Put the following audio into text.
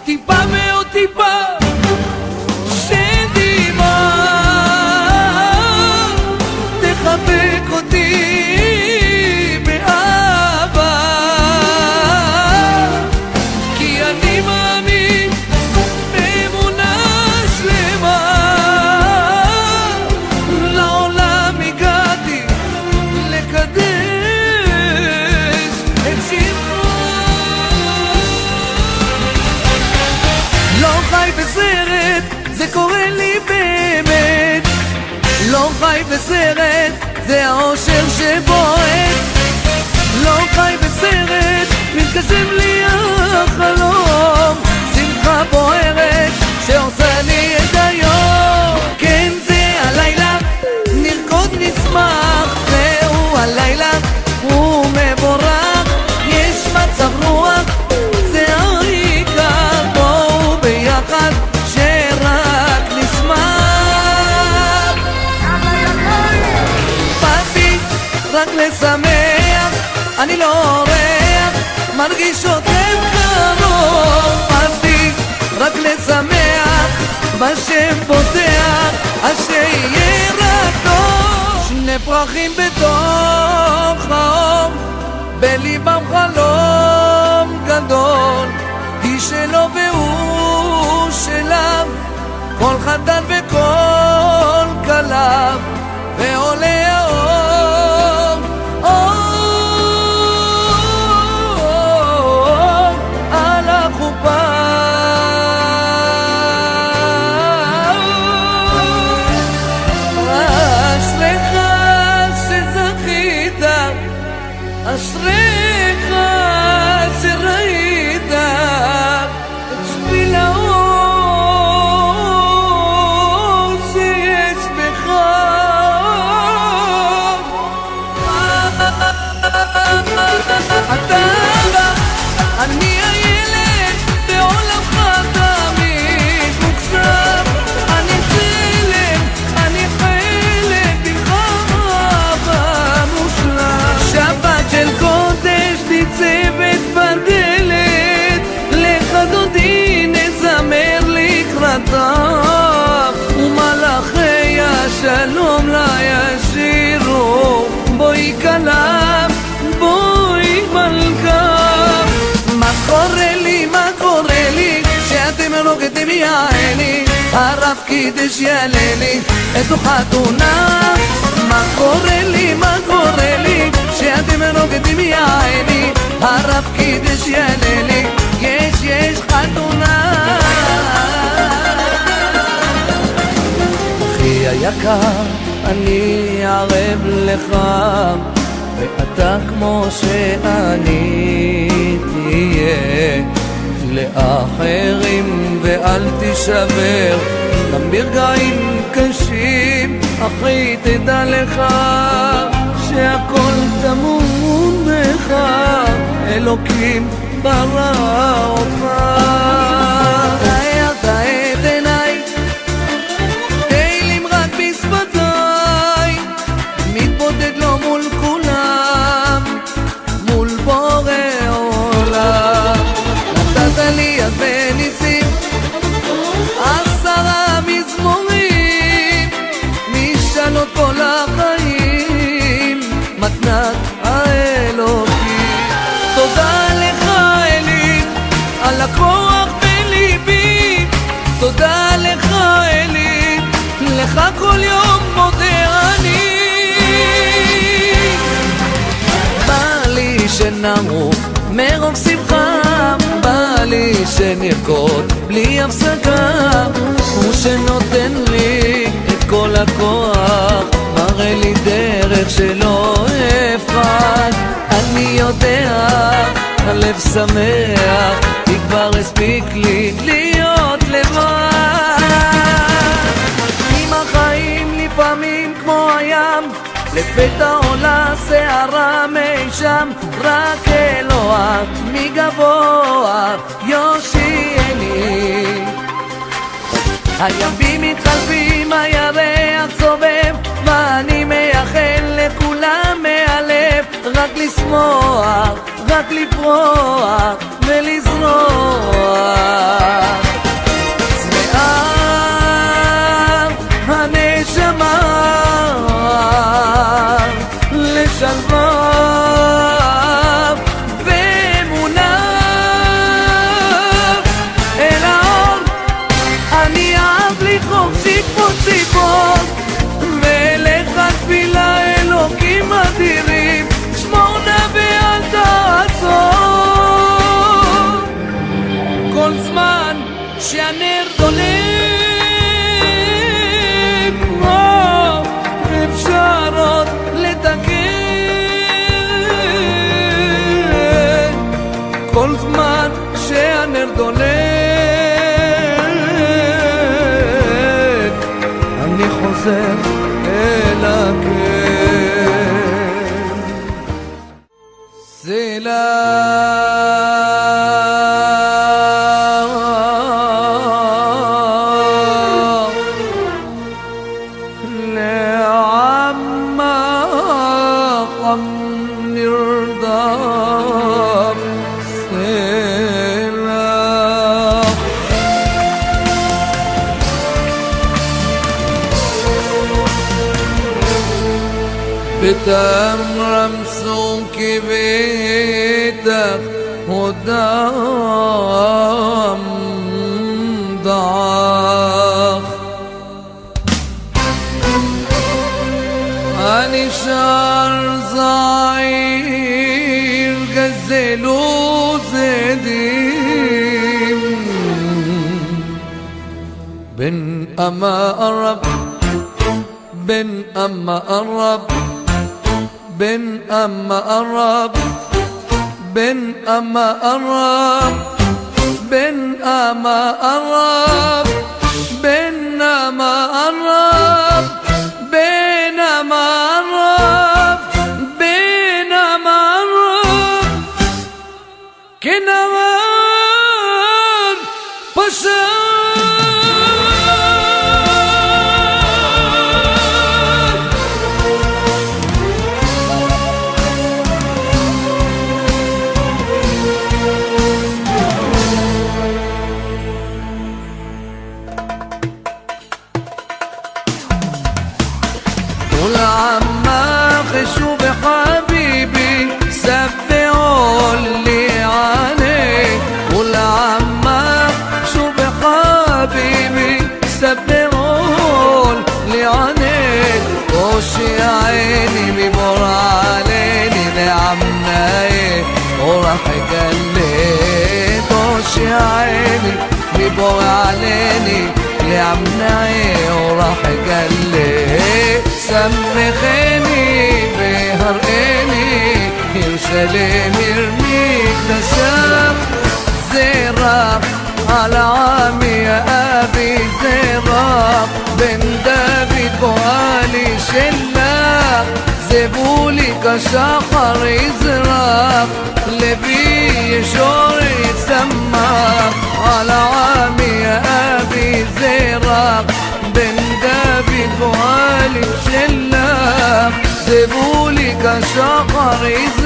טיפה ועוד טיפה של דמעה, תחבק אותי באהבה, כי אני מאמין באמונה שלמה, לעולם הגעתי לקדש את שמך. לא חי בסרט, זה קורה לי באמת, לא חי בסרט, זה האושר שבועט, לא חי בסרט, מתגשם לי החלום, שמחה בוערת שעושה לי את היום. כן, זה הלילה, נרקוד נשמח, זהו הלילה, הוא מבורך, יש מצב רוח, זה העיקר, בואו ביחד שרק נשמח. באתי רק לשמח, אני לא אורח, מרגיש אתכם קרוב. באתי רק לשמח, בשם פותח, אז שיהיה רק טוב. שני פרחים בתוך האור, בליבם חלום גדול, היא שלו והוא שלה, כל חתן וכל כלה, ועולה האור, אור על החופה. אשריך שזכית, אשריך שראית את שביל האור שיש בך. אתה אבא, אני הילד, בעולמך תמיד מוקסם, אני צלם, אני חלק ממך אבא מושלם. שבת של קודש ניצבת בדלת, לך דודי נזמר לקראתה, ומלאכי השלום לה ישירו, בואי כלה, בואי מלכה. מה קורה לי, מה קורה לי, שאתם רוקדים יעני, הרב קידש יעלה לי, איזו חתונה. מה קורה לי, מה קורה לי, שאתם רוקדים יעני, הרב קידש יעלה לי, יש חתונה. אחי היקר, אני ערב לך, ואתה כמו שאני תהיה לאחרים, ואל תישבר גם ברגעים קשים. אחי תדע לך שהכל טמון בך, אלוקים ברא אותך. תאר את עיניי, תהילים רק בשפתיי, מתבודד לו מול כולם, מול בורא עולם. נתת לי יד וניסים, 10 מזמורים, משאלות כל החיים, מתנת האלוקים. תודה לך אלי על הכוח בליבי, תודה לך אלי, לך כל יום מודה אני. בא לי שנעוף מרוב שמחה, בא לי שנרקוד בלי הפסקה, הוא שנותן לי את כל הכוח, מראה לי דרך שלא אפחד. אני יודע, הלב שמח, כי כבר הספיק לי להיות לבד. עם החיים לפעמים כמו הים, לפתע עולה שערה מי שם, רק אלוה מגבוה יושיעני. הימים מתחלפים, הירח סובב, ואני מייחל לכולם מהלב, רק לשמוח, רק לפרוח ולזרוח. כל זמן שהנר דולק אפשר עוד לתקן. כל זמן שהנר דולק אני חוזר אל הקן. נרדף סלע בתם רמסו כביתך הודם דעך אני שר זעיר גזלו זדים בן אמה ערב بن أما قرب بن أما قرب بن أما قرب بن أما قرب بن أما قرب بن أما قرب بن أما قرب كنوان بشر شو بحبيبي سبعوا اللي عليك والعمك شو بحبيبي سبعوا اللي عليك وش يا عيني بمر عليني لعمناي وراح قليت وش يا عيني بمر عليني لعمناي وراح قليت سمخيني بهرقيني يرسلم يرميك نساق زراق على عامي يا أبي زراق بن دافيد بوالي شلاق زبولي كشخر يزراق لبي يشور يسماق على عامي يا أبي زراق بن دافيد بوالي شلاق زبولي كشخر يزراق